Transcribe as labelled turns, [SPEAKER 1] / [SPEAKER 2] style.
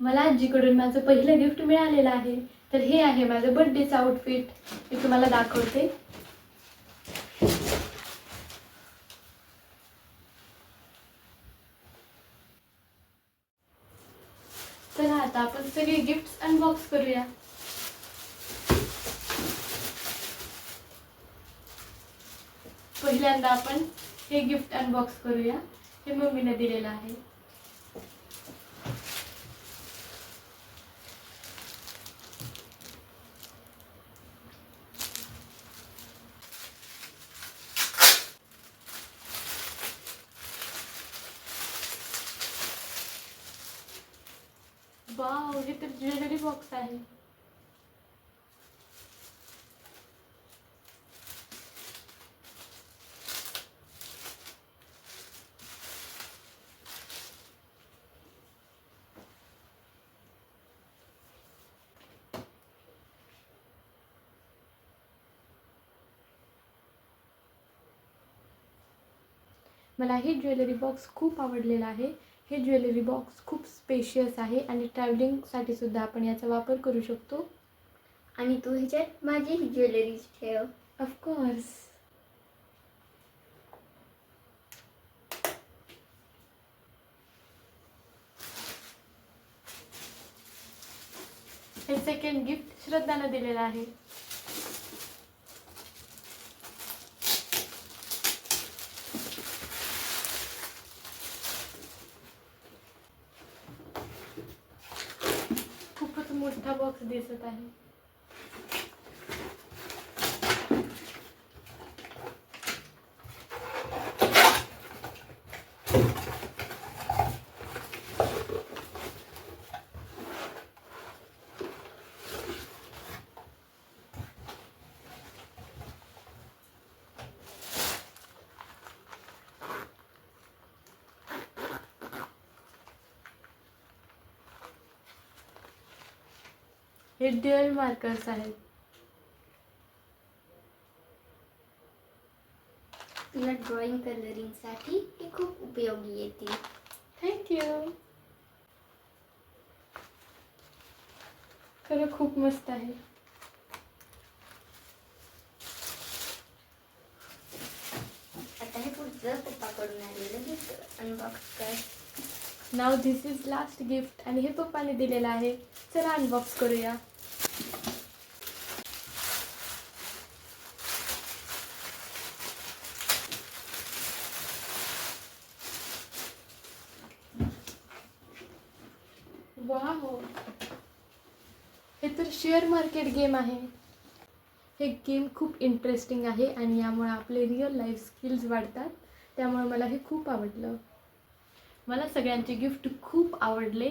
[SPEAKER 1] मला आजीकडून माझं पहिलं गिफ्ट मिळालेलं आहे. तर हे आहे माझं बर्थडेचं आउटफिट. मी तुम्हाला दाखवते. तर आता आपण सगळे गिफ्ट्स अनबॉक्स करूया. पहिल्यांदा आपण हे गिफ्ट अनबॉक्स करूया. हे मम्मीने दिलेलं आहे. वाव, हे तर ज्वेलरी बॉक्स आहे. मला हे ज्वेलरी बॉक्स खूप आवडलेलं आहे. हे ज्वेलरी बॉक्स खूप स्पेशियस आहे आणि ट्रॅव्हलिंगसाठी सुद्धा आपण याचा वापर करू शकतो.
[SPEAKER 2] आणि तू ह्याच्यात माझी ज्वेलरी ठेव.
[SPEAKER 1] ऑफकोर्स. हे सेकंड गिफ्ट श्रद्धाने दिलेलं आहे. खूपच मोठा बॉक्स दिसत आहे. हे ड्युअल मार्कर्स आहेत.
[SPEAKER 2] तुला ड्रॉइंग कलरिंगसाठी हे खूप उपयोगी येतील.
[SPEAKER 1] थँक्यू. खरं खूप मस्त आहे.
[SPEAKER 2] आता हे पुढचं पप्पाकडून आलेलं गिफ्ट अनबॉक्स कर.
[SPEAKER 1] नाव धिस इज लास्ट गिफ्ट आणि हे पप्पाने दिलेलं आहे. चला अनबॉक्स करूया. वाव, हे तर शेअर मार्केट गेम आहे. हे गेम खूप इंटरेस्टिंग आहे आणि यामुळे आपले रिअल लाईफ स्किल्स वाढतात. त्यामुळे मला हे खूप आवडलं. मला सगळ्यांचे गिफ्ट खूप आवडले.